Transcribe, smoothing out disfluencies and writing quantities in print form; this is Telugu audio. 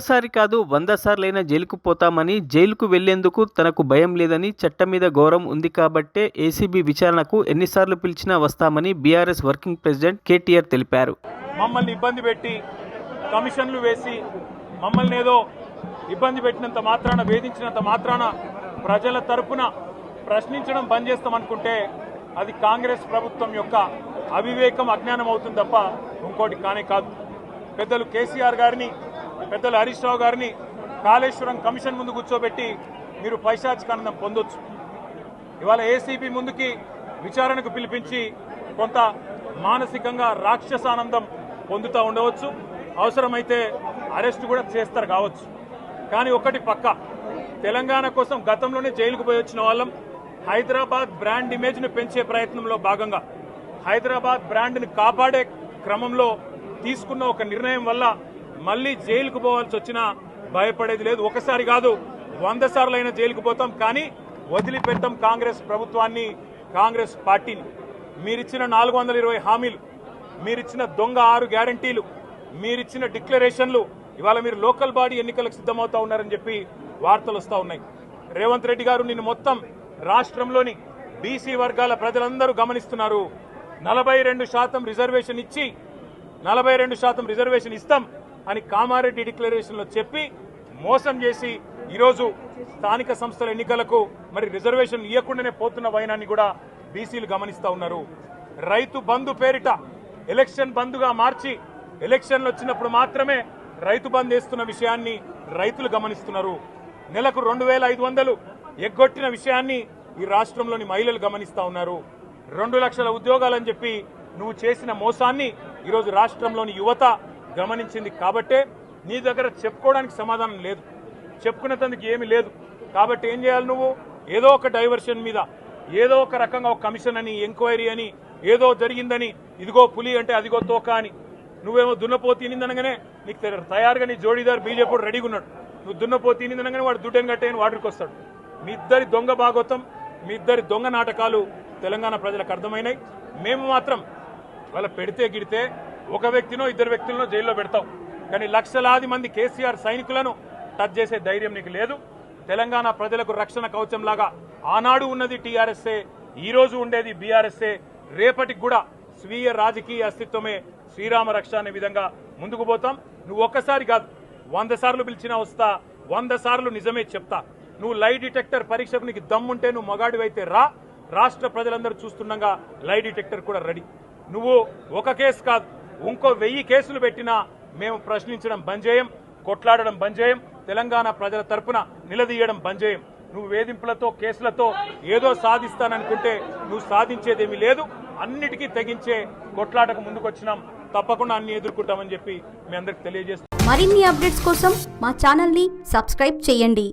ఒక్కసారి కాదు 100 సార్లైనా జైలుకు పోతామని, జైలుకు వెళ్లేందుకు తనకు భయం లేదని, చట్టం మీద గౌరవం ఉంది కాబట్టే ఏసీబీ విచారణకు ఎన్నిసార్లు పిలిచినా వస్తామని బీఆర్ఎస్ వర్కింగ్ ప్రెసిడెంట్ కేటీఆర్ తెలిపారు. మమ్మల్ని ఇబ్బంది పెట్టి కమిషన్లు వేసి మమ్మల్ని ఏదో ఇబ్బంది పెట్టినంత మాత్రాన, వేధించినంత మాత్రాన ప్రజల తరపున ప్రశ్నించడం బంద్ చేస్తామనుకుంటే అది కాంగ్రెస్ ప్రభుత్వం యొక్క అవివేకం, అజ్ఞానం అవుతుంది తప్ప ఇంకోటి కానే కాదు. పెద్దలు కేసీఆర్ గారిని, పెద్దలు హరీష్ రావు గారిని కాళేశ్వరం కమిషన్ ముందు కూర్చోబెట్టి మీరు పైశాచికానందం పొందొచ్చు. ఇవాళ ఏసీబీ ముందుకి విచారణకు పిలిపించి కొంత మానసికంగా రాక్షసానందం పొందుతూ ఉండవచ్చు. అవసరమైతే అరెస్ట్ కూడా చేస్తారు కావచ్చు. కానీ ఒకటి పక్క, తెలంగాణ కోసం గతంలోనే జైలుకు పోయి వచ్చిన వాళ్ళం. హైదరాబాద్ బ్రాండ్ ఇమేజ్ను పెంచే ప్రయత్నంలో భాగంగా, హైదరాబాద్ బ్రాండ్ని కాపాడే క్రమంలో తీసుకున్న ఒక నిర్ణయం వల్ల మళ్ళీ జైలుకు పోవాల్సి వచ్చినా భయపడేది లేదు. ఒకసారి కాదు 100 సార్లైనా జైలుకు పోతాం, కానీ వదిలిపెట్టాం కాంగ్రెస్ ప్రభుత్వాన్ని, కాంగ్రెస్ పార్టీని. మీరిచ్చిన 420 హామీలు, మీరిచ్చిన దొంగ 6 గ్యారంటీలు, మీరిచ్చిన డిక్లరేషన్లు, ఇవాళ మీరు లోకల్ బాడీ ఎన్నికలకు సిద్ధమవుతా ఉన్నారని చెప్పి వార్తలు వస్తూ ఉన్నాయి. రేవంత్ రెడ్డి గారు నిన్ను మొత్తం రాష్ట్రంలోని బీసీ వర్గాల ప్రజలందరూ గమనిస్తున్నారు. 42% రిజర్వేషన్ ఇచ్చి 42% రిజర్వేషన్ ఇస్తాం అని కామారెడ్డి డిక్లరేషన్లో చెప్పి మోసం చేసి ఈరోజు స్థానిక సంస్థల ఎన్నికలకు మరి రిజర్వేషన్ ఇవ్వకుండానే పోతున్న వైనాన్ని కూడా బీసీలు గమనిస్తూ ఉన్నారు. రైతు బంధు పేరిట ఎలక్షన్ బంధుగా మార్చి ఎలక్షన్లు వచ్చినప్పుడు మాత్రమే రైతు బంధు వేస్తున్న విషయాన్ని రైతులు గమనిస్తున్నారు. నెలకు 2500 ఎగ్గొట్టిన విషయాన్ని ఈ రాష్ట్రంలోని మహిళలు గమనిస్తూ ఉన్నారు. 2 లక్షల ఉద్యోగాలని చెప్పి నువ్వు చేసిన మోసాన్ని ఈరోజు రాష్ట్రంలోని యువత గమనించింది. కాబట్టే నీ దగ్గర చెప్పుకోవడానికి సమాధానం లేదు, చెప్పుకునేందుకు ఏమీ లేదు. కాబట్టి ఏం చేయాలి నువ్వు? ఏదో ఒక డైవర్షన్ మీద, ఏదో ఒక రకంగా ఒక కమిషన్ అని, ఎంక్వైరీ అని, ఏదో జరిగిందని, ఇదిగో పులి అంటే అదిగో తోక అని, నువ్వేమో దున్నపోతు తినిందనగానే నీకు తయారుగా నీ జోడీదారు బీజేపీ రెడీగా ఉన్నాడు. నువ్వు దున్నపోతు తినిందనగానే వాడు దుడ్డని కట్టేయని వాడికి వస్తాడు. మీ ఇద్దరి దొంగ భాగోతం, మీ ఇద్దరి దొంగ నాటకాలు తెలంగాణ ప్రజలకు అర్థమైనాయి. మేము మాత్రం వాళ్ళ పెడితే గిడితే ఒక వ్యక్తినో 2 వ్యక్తులను జైల్లో పెడతాం, కానీ లక్షలాది మంది కేసీఆర్ సైనికులను టచ్ చేసే ధైర్యం నీకు లేదు. తెలంగాణ ప్రజలకు రక్షణ కవచంలాగా ఆనాడు ఉన్నది టీఆర్ఎస్ఏ, ఈరోజు ఉండేది బీఆర్ఎస్ఏ, రేపటికి కూడా స్వీయ రాజకీయ అస్తిత్వమే శ్రీరామ రక్ష అనే విధంగా ముందుకు పోతాం. నువ్వు ఒక్కసారి కాదు 100 సార్లు పిలిచినా వస్తా, 100 సార్లు నిజమే చెప్తా. నువ్వు లై డిటెక్టర్ పరీక్షకు నీకు దమ్ముంటే నువ్వు మగాడివైతే రా, రాష్ట్ర ప్రజలందరూ చూస్తుండగా లై డిటెక్టర్ కూడా రెడీ. నువ్వు ఒక కేసు కాదు ఇంకో 1000 కేసులు పెట్టినా మేము ప్రశ్నించడం బంద్ చేయం, కొట్లాడడం బంద్ చేయం, తెలంగాణ ప్రజల తరపున నిలదీయడం బంద్ చేయం. నువ్వు వేధింపులతో, కేసులతో ఏదో సాధిస్తాననుకుంటే నువ్వు సాధించేదేమీ లేదు. అన్నిటికీ తెగించే కొట్లాటకు ముందుకొచ్చినాం, తప్పకుండా అన్ని ఎదుర్కొంటామని చెప్పి మీ అందరికి తెలియజేస్తాం. మరిన్ని అప్డేట్స్ కోసం మా ఛానల్ని సబ్స్క్రైబ్ చేయండి.